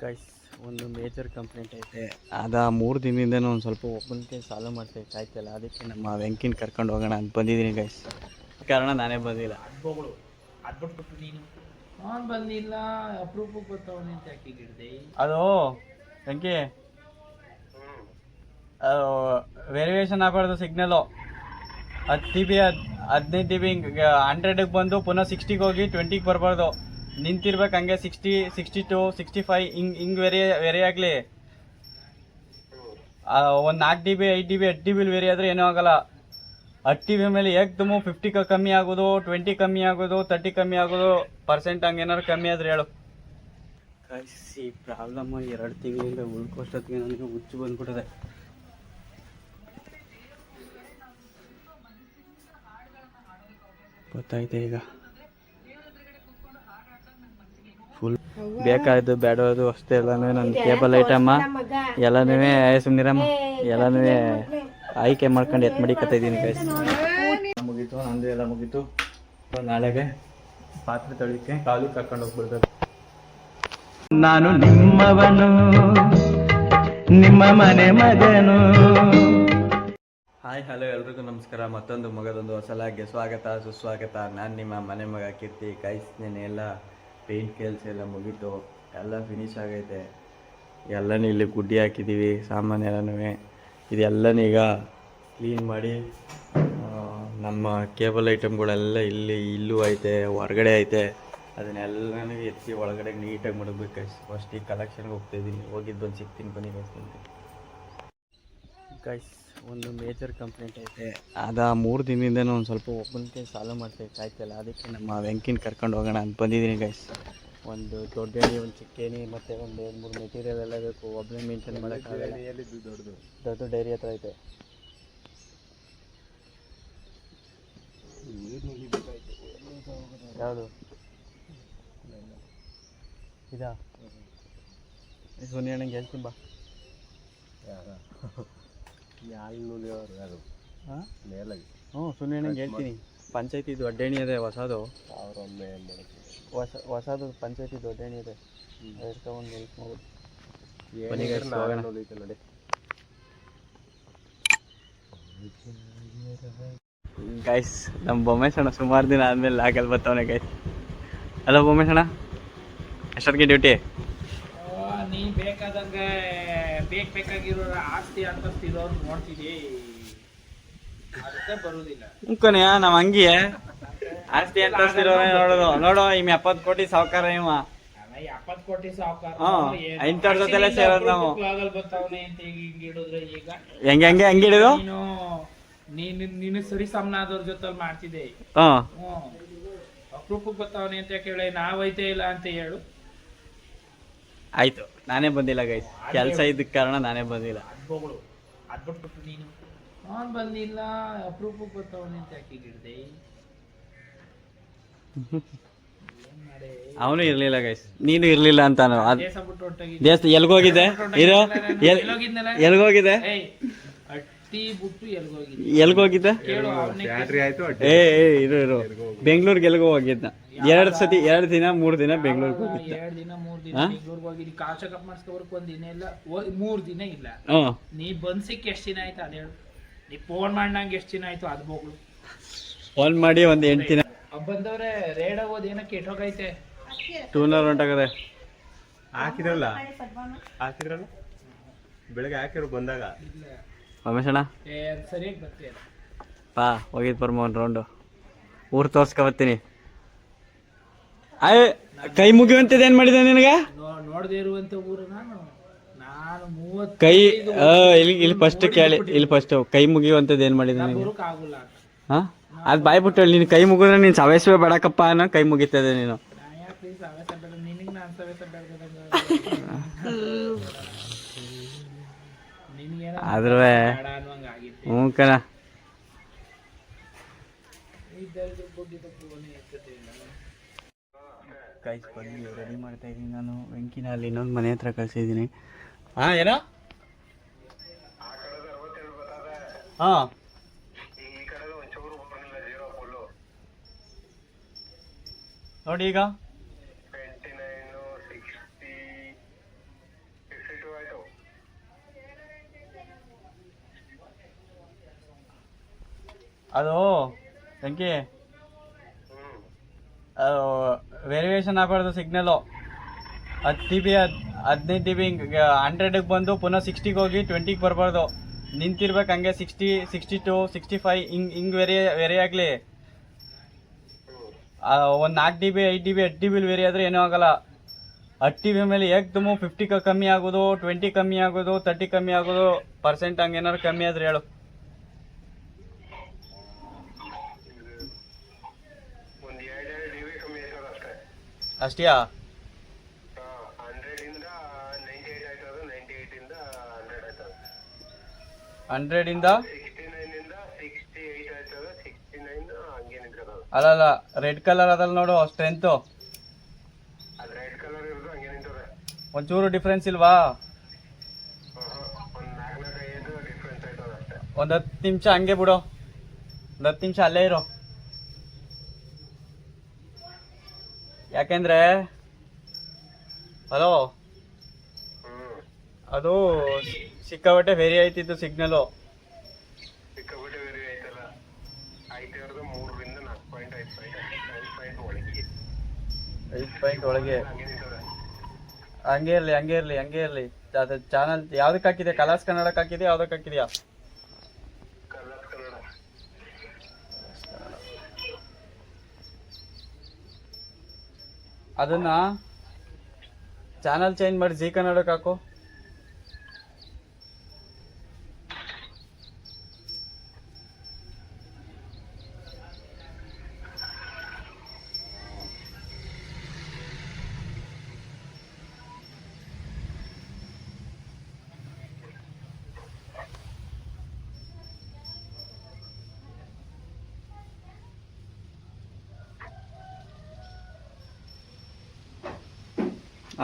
Guys, ಒಂದು major complaint ಐತೆ. ಅದ 3 ದಿನದಿಂದ ಒಂದು ಸ್ವಲ್ಪ ಒಬ್ಬನಿಗೆ ಸಾಲ್ವ್ ಮಾಡ್ತಾ ಆಯ್ತಲ್ಲ, ಅದಕ್ಕೆ ನಮ್ಮ ವೆಂಕಿನ ಕರ್ಕೊಂಡು ಹೋಗೋಣ ಅಂತ ಬಂದಿದ್ದೀನಿ ಗೈಸ್. ಕಾರಣ ನಾನೇ ಬಂದಿಲ್ಲ. ನೀನು ನಾನು ಬಂದಿಲ್ಲ, ಅಪ್ರೂಪಕ್ಕೆ ಬರ್ತಾವನೆ ಅಂತ ಯಾಕೆ ಹಿಡಿದೆ? ಅದು ವೆಂಕಿ, ವೇರಿಯೇಷನ್ ಆಗಬಾರ್ದು ಸಿಗ್ನಲು. 10 GB 15 GB 100ಗೆ ಬಂದು ಪುನಃ 60ಗೆ ಹೋಗಿ 20ಗೆ ಬರಬಾರ್ದು. ನಿಂತಿರ್ಬೇಕು ಹಂಗೆ 60, 62, 65 ಹಿಂಗೆ ವೇರಿ ಆಗಲಿ. ಒಂದು 4 GB 5 GB 8 GB ವೇರಿ ಆದರೆ ಏನೂ ಆಗಲ್ಲ. 8 GB ಮೇಲೆ ಏಕ್ದಮು 50 ಕಮ್ಮಿ ಆಗೋದು, 20 ಕಮ್ಮಿ ಆಗೋದು, 30 ಕಮ್ಮಿ ಆಗೋದು, ಪರ್ಸೆಂಟ್ ಹಂಗೆ ಏನಾದ್ರು ಕಮ್ಮಿ ಆದ್ರೆ ಹೇಳು. ಈ ಪ್ರಾಬ್ಲಮ್ 2 ತಿಂಗಳಿಂದ ಉಳ್ಕೋಷ್ಟೊತ್ತಿಗೆ ನನಗೆ ಹುಚ್ಚು ಬಂದ್ಬಿಟ್ಟಿದೆ. ಗೊತ್ತಾಯ್ತು ಈಗ. ಫುಲ್ ಬೇಕಾಯ್ತು ಬೇಡೋದು ಅಷ್ಟೇ ಎಲ್ಲನೂ ನನ್ನ ಕೇಬಲ್ ಐಟಮ್ಮ ಎಲ್ಲನೂ ಸುಮ್ಮನಿರಮ್ಮ ಎಲ್ಲನೂ ಆಯ್ಕೆ ಮಾಡ್ಕೊಂಡು ಮಡಿಕತ್ತಾ ಇದ್ದೀನಿ ಗೈಸ್. ಮುಗೀತು, ನಂದು ಎಲ್ಲ ಮುಗೀತು. ನಾಳೆಗೆ ಪಾತ್ರೆ ತೊಳಿಕ್ಕೆ ಕಾಲು ಕರ್ಕೊಂಡು ಹೋಗ್ಬಿಡ್ಬೇಕು. ನಾನು ನಿಮ್ಮವನು, ನಿಮ್ಮ ಮನೆ ಮಗನು. ಹಾಯ್ ಹಲೋ ಎಲ್ರಿಗೂ ನಮಸ್ಕಾರ. ಮತ್ತೊಂದು ಮಗದೊಂದು ಹೊಸಲಾಗೆ ಸ್ವಾಗತ ಸುಸ್ವಾಗತ. ನಾನು ನಿಮ್ಮ ಮನೆ ಮಗ ಕೀರ್ತಿ. ಗೈಸ್, ಎಲ್ಲ ಪೇಂಟ್ ಕೆಲಸ ಎಲ್ಲ ಮುಗೀತು, ಎಲ್ಲ ಫಿನಿಶ್ ಆಗೈತೆ. ಎಲ್ಲನೂ ಇಲ್ಲಿ ಗುಡ್ಡಿ ಹಾಕಿದ್ದೀವಿ, ಸಾಮಾನು ಎಲ್ಲನೂ. ಇದೆಲ್ಲನೂ ಈಗ ಕ್ಲೀನ್ ಮಾಡಿ ನಮ್ಮ ಕೇಬಲ್ ಐಟಮ್ಗಳೆಲ್ಲ ಇಲ್ಲೂ ಐತೆ, ಹೊರಗಡೆ ಐತೆ. ಅದನ್ನೆಲ್ಲನೂ ಎತ್ತಿ ಒಳಗಡೆ ನೀಟಾಗಿ ಮಾಡಬೇಕು ಗೈಸ್. ಫಸ್ಟ್ ಈಗ ಕಲೆಕ್ಷನ್ಗೆ ಹೋಗ್ತಾಯಿದ್ದೀನಿ, ಹೋಗಿದ್ದು ಬಂದು ಸಿಗ್ತೀನಿ ಬನ್ನಿ ಗೈಸ್. ಒಂದು ಮೇಜರ್ ಕಂಪ್ಲೇಂಟ್ ಐತೆ. ಅದ 3 ದಿನದಿಂದ ಒಂದು ಸ್ವಲ್ಪ ಒಬ್ಬನಿಗೆ ಸಾಲ್ವ್ ಮಾಡ್ತಾ ಆಯ್ತಲ್ಲ, ಅದಕ್ಕೆ ನಮ್ಮ ವೆಂಕಿನ ಕರ್ಕೊಂಡು ಹೋಗೋಣ ಅಂತ ಬಂದಿದ್ದೀನಿ ಗೈಸ್. ಒಂದು ದೊಡ್ಡ ಎಣ್ಣೆ, ಒಂದು ಚಿಕ್ಕ ಎಣ್ಣೆ, ಮತ್ತು ಒಂದು 2-3 ಮೆಟೀರಿಯಲ್ ಎಲ್ಲ ಬೇಕು. ಒಬ್ಬನೇ ಮೇಂಟೈನ್ ಮಾಡೋಕ್ಕಾಗಲ್ಲ. ದೊಡ್ಡ ಡೈರಿ ಹತ್ರ ಐತೆ. ಯಾವುದು ಇದಾ? ಸುನಿಯಣ್ಣಂಗೆ ಹೇಳ್ತೀನಿ ಬಾ. ಹ್ಞೂ, ಸುನಿಯಣ್ಣಂಗೆ ಹೇಳ್ತೀನಿ. ಪಂಚಾಯತಿ ದೊಡ್ಡ ಎಣ್ಣೆ ಇದೆ, ಹೊಸದು. ಹೊಸದು ಪಂಚಾಯತಿ ದೊಡ್ಡ ಎಣ್ಣೆ ಇದೆ, ತಗೊಂಡು ಹೆಲ್ಪ್ ಮಾಡೋದು. ಗೈಸ್, ನಮ್ಮ ಬೊಮ್ಮೇಶಣ್ಣ ಸುಮಾರು ದಿನ ಆದಮೇಲೆ ಲಾಗಲ್ಲಿ ಬರ್ತಾವನೆ ಗೈಸ್. ಹಲೋ ಬೊಮ್ಮೇಶಣ್ಣ, ಎಷ್ಟೊತ್ತಿಗೆ ಡ್ಯೂಟಿ? ನೀ ಬೇಕಾದಂಗೆ ಬೇಕಾಗಿರೋ ಆಸ್ತಿ ಅಂತಸ್ತಿರೋರು ನೋಡ್ತಿದ್ದಿ, ಅದಕ್ಕೆ ಬರುವುದಿಲ್ಲ. ಮುಖನೆಯ ನಮ್ಮ ಹಂಗೆ ಆಸ್ತಿ ಅಂತಸ್ತಿರೋ ನೋಡು. ಇಮ್ 70 ಕೋಟಿ ಸಾವುಕಾರ. 70 ಕೋಟಿ ಸಾವುಕಾರ. ಇಂಥವ್ರ ಜೊತೆಲೆ ಸೇರೋದು ನಾವು. ಬರ್ತಾವನೆ ಅಂತ ಹಿಂಗೆ ಹಿಡಿದ್ರೆ ಈಗ ಹೆಂಗೆ ಹಿಡಿದು ನೀನು ಸರಿ ಸಮನಾದವ್ರ ಜೊತೆ ಮಾಡ್ತಿದ್ದೆ. ಅಪ್ರೂಪಕ್ಕೆ ಬರ್ತಾವನೆ ಅಂತ ಕೇಳಿ ನಾವೈತೆ ಇಲ್ಲ ಅಂತ ಹೇಳು. ಆಯ್ತು, ನಾನೇ ಬಂದಿಲ್ಲ ಗೈಸ್. ಕೆಲಸ ಇದ್ದಕ್ಕೆ ಕಾರಣ ನಾನೇ ಬಂದಿಲ್ಲ. ಅದ್ಬಿಟ್ಬಿಟ್ಟು ನೀನು ನಾನು ಬಂದಿಲ್ಲ, ಅಪ್ರೂಪಕ್ಕೆ ಬರ್ತಾವನೆ ಅಂತ ಯಾಕೆ ಹಿಡಿದೆ? ಅವನು ಇರ್ಲಿಲ್ಲ ಗೈಸ್, ನೀನು ಇರ್ಲಿಲ್ಲ ಅಂತಾನು. ದೇಶ ಎಲ್ಗೋಗಿದ್ದೆ? ಎಲ್ಗೋಗಿದೆ? ಎಲ್ಗೋಗಿದ್ದೆ? ಇರು ಬೆಂಗ್ಳೂರ್ಗೆ ಎಲ್ಗೋ ಹೋಗಿದ್ದ. 2 ದಿನ 3 ದಿನ ಬೆಂಗ್ಳೂರ್ಗೆ ಹೋಗಿದ್ದ. 2 ದಿನ 3 ದಿನ ಬೆಂಗ್ಳೂರ್ಗೆ ಹೋಗಿದ್ದಿ. ಕಾಲ್ ಚೆಕಪ್ ಮಾಡಿಸ್ಕೊಬರ್ಕ್ 1 ದಿನ ಇಲ್ಲ, 3 ದಿನ ಇಲ್ಲ. ನೀ ಬಂದ್ಸಿಕ್ ಎಷ್ಟು ದಿನ ಆಯ್ತು ಅದ ಹೇಳು. ನೀ ಫೋನ್ ಮಾಡಿ ನಂಗೆ ಎಷ್ಟು ದಿನ ಆಯ್ತು ಅದು ಹೋಗ್ಲು. ಫೋನ್ ಮಾಡಿ ಒಂದು 8 ದಿನ ಬಂದವ್ರೆ. ರೇಡ್ ಆಗೋದು ಏನೋ ಕೆಟ್ಟೋಗೈತೆ. ಟೂನರ್ ಹೊಂಟಾಗದೆ. ಹಾಕಿದ್ರಲ್ಲ ಬೆಳಗ್ಗೆ ಹಾಕಿರೋ ಬಂದಾಗ. ರಮೇಶಣ್ಣ ಸರಿಯಾಗಿ ಬರ್ತೀಯ ಪಾ, ಹೋಗಿದ್ ಬರ್ಮ ಒಂದು ರೌಂಡು ಊರು ತೋರ್ಸ್ಕೊಬತ್ತೀನಿ. ಕೈ ಮುಗಿಯುವಂಥದ್ದು ಏನು ಮಾಡಿದೆ ನಿನಗೆ? ನೋಡದೇ ಇರುವಂತ ಊರು. ನಾನು 30 ಕೈ ಇಲ್ಲಿ ಫಸ್ಟ್ ಕೇಳಿ, ಇಲ್ಲಿ ಫಸ್ಟ್ ಕೈ ಮುಗಿಯುವಂಥದ್ದು ಏನು ಮಾಡಿದೆ ನಿನಗೆ? ಆಗುಲ್ಲ. ಹಾಂ, ಅದು ಬಾಯ್ಬಿಟ್ಟು ಹೇಳಿ. ನೀನು ಕೈ ಮುಗಿದ್ರೆ ನೀನು ಸವೇಸವೇ ಬೇಡಕಪ್ಪ ಅನ್ನೋ ಕೈ ಮುಗಿತದೆ ನೀನು. ನಿನಗೆ ನಾನು ಸವೇಸ ಆದ್ರೂ ಹ್ಞೂ ಕಣ. ಗೈಸ್ ಬನ್ನಿ, ರೆಡಿ ಮಾಡ್ತಾ ಇದ್ದೀನಿ ನಾನು. ವೆಂಕಿನ ಅಲ್ಲಿ ಇನ್ನೊಂದು ಮನೆ ಹತ್ರ ಕಳಿಸಿದ್ದೀನಿ. ಏನೋ ನೋಡಿ ಈಗ ಅದು ವೆಂಕಿ ಅದು ವೇರಿಯೇಷನ್ ಆಗಬಾರ್ದು ಸಿಗ್ನಲು. 10 GB 15 GB 100ಗೆ ಬಂದು ಪುನಃ 60ಗೆ ಹೋಗಿ 20ಗೆ ಬರಬಾರ್ದು. ನಿಂತಿರ್ಬೇಕು ಹಂಗೆ 60 62 65 ಹಿಂಗೆ ವೇರಿ ಆಗಲಿ. ಒಂದು 4 GB 8 GB 8 GB ವೇರಿ ಆದರೆ ಏನೂ ಆಗಲ್ಲ. 8 GB ಮೇಲೆ ಏಕ್ದಮು 50 ಕಮ್ಮಿ ಆಗೋದು, 20 ಕಮ್ಮಿ ಆಗೋದು, 30 ಕಮ್ಮಿ ಆಗೋದು, ಪರ್ಸೆಂಟ್ ಹಂಗೆ ಏನಾದ್ರು ಕಮ್ಮಿ ಆದ್ರೆ ಹೇಳು. ಅಷ್ಟೇಯಾ? 100 ಅಲ್ಲ ರೆಡ್ ಕಲರ್ ಅದಲ್ಲ ನೋಡು ಸ್ಟ್ರೆಂತು. ಒಂಚೂರು ಡಿಫ್ರೆನ್ಸ್ ಇಲ್ವಾ? ಒಂದು 10 ನಿಮಿಷ ಹಂಗೆ ಬಿಡು, ಒಂದು 10 ನಿಮಿಷ ಅಲ್ಲೇ ಇರು. ಯಾಕೆಂದ್ರೆ ಹಲೋ, ಅದು ಸಿಕ್ಕಾಬಟ್ಟೆ ವೇರಿ ಆಯ್ತಿತ್ತು ಸಿಗ್ನಲು. 5 ಪಾಯಿಂಟ್ ಒಳಗೆ ಹಂಗೆ ಇರಲಿ. ಅದು ಚಾನಲ್ ಯಾವ್ದಕ್ಕೆ ಹಾಕಿದೆ? ಕಲರ್ಸ್ ಕನ್ನಡಕ್ಕೆ ಹಾಕಿದೆ, ಯಾವ್ದಕ್ಕೆ ಹಾಕಿದ್ಯಾ? ಅದನ್ನ ಚಾನಲ್ ಚೇಂಜ್ ಮಾಡಿ ಜಿ ಕನ್ನಡಕ್ಕೆ ಹಾಕು.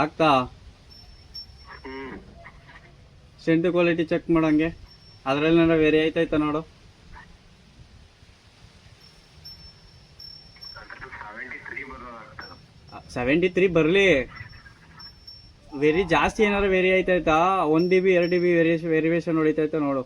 ಆಗ್ತಾ ಸ್ಟ್ರೆಂತ್ ಕ್ವಾಲಿಟಿ ಚೆಕ್ ಮಾಡಂಗೆ, ಅದ್ರಲ್ಲಿ ಏನಾರ ವೇರಿ ಆಯ್ತಾಯ್ತಾ ನೋಡು. 73 ಬರಲಿ. ವೆರಿ ಜಾಸ್ತಿ ಏನಾರ ವೇರಿ ಆಯ್ತಾಯ್ತಾ? 1 GB 2 GB ವೇರಿಯೇಷನ್ ಹೊಡಿತಾಯ್ತಾ ನೋಡು.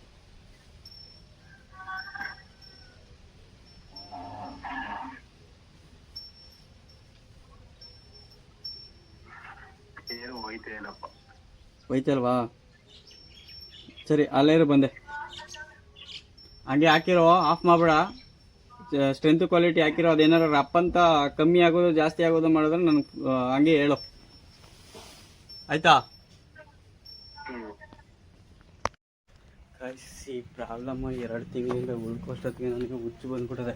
ಹೋಯ್ತಲ್ವಾ? ಸರಿ ಅಲ್ಲೇ ಇರು, ಬಂದೆ. ಹಂಗೆ ಹಾಕಿರೋ, ಆಫ್ ಮಾಡ್ಬೇಡ. ಸ್ಟ್ರೆಂತ್ ಕ್ವಾಲಿಟಿ ಹಾಕಿರೋ, ಅದೇನಾರ ರಪ್ ಅಂತ ಕಮ್ಮಿ ಆಗೋದು ಜಾಸ್ತಿ ಆಗೋದು ಮಾಡಿದ್ರೆ ನನಗೆ ಹಂಗೆ ಹೇಳು, ಆಯ್ತಾ? ಈ ಪ್ರಾಬ್ಲಮ್ 2 ತಿಂಗಳಿಂದ ಉಳ್ಕೋಷ್ಟೊತ್ತಿಗೆ ನನಗೆ ಹುಚ್ಚು ಬಂದ್ಬಿಟ್ಟಿದೆ.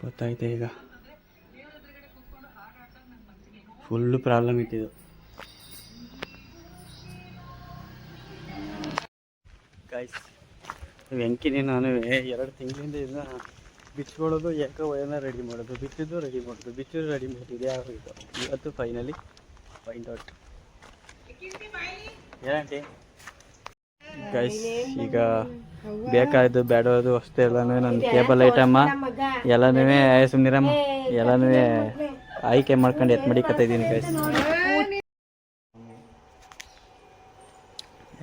ಗೊತ್ತಾಯ್ತು ಈಗ, ಫುಲ್ಲು ಪ್ರಾಬ್ಲಮ್ ಇಟ್ಟಿದ್ದು. ಗೈಸ್, ವೆಂಕಿನಿ ನಾನು 2 ತಿಂಗಳಿಂದ ಇದನ್ನ ಬಿಚ್ಕೊಳ್ಳೋದು, ಯಾಕೋ ವಯರ್ನ ರೆಡಿ ಮಾಡೋದು, ಬಿಚ್ಚಿದ್ದು ರೆಡಿ ಮಾಡೋದು, ಇದೇ ಆಗೋದು. ಇವತ್ತು ಫೈನಲಿ ಫೈಂಡ್ ಔಟ್. ಏನಂಟಿ ಗೈಸ್, ಈಗ ಬೇಕಾಯ್ತು ಬೇಡೋದು ಅಷ್ಟೇ ಎಲ್ಲನೂ ನನ್ನ ಕೇಬಲ್ ಐಟಮ್ಮ ಎಲ್ಲನೂ ಸುಮ್ಮನಿರಮ್ಮ ಎಲ್ಲನೂ ಆಯ್ಕೆ ಮಾಡ್ಕೊಂಡು ಮಡಿಕತ್ತಾ ಇದ್ದೀನಿ ಗೈಸ್.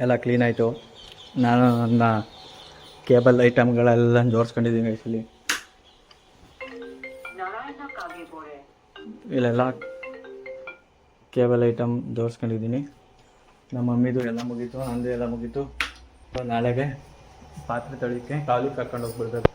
ಎಲ್ಲ ಕ್ಲೀನ್ ಆಯಿತು. ನಾನು ನನ್ನ ಕೇಬಲ್ ಐಟಮ್ಗಳೆಲ್ಲ ಜೋಡಿಸ್ಕೊಂಡಿದ್ದೀನಿ ಗೈಸ್. ಇಲ್ಲೆಲ್ಲ ಕೇಬಲ್ ಐಟಮ್ ಜೋಡಿಸ್ಕೊಂಡಿದ್ದೀನಿ. ನಮ್ಮ ಮಮ್ಮಿದು ಎಲ್ಲ ಮುಗೀತು, ನಂದು ಎಲ್ಲ ಮುಗೀತು. ನಾಳೆಗೆ ಪಾತ್ರೆ ತೊಳಿಕ್ಕೆ ಕಾಲು ಕರ್ಕೊಂಡು ಹೋಗ್ಬಿಡ್ಬೇಕು.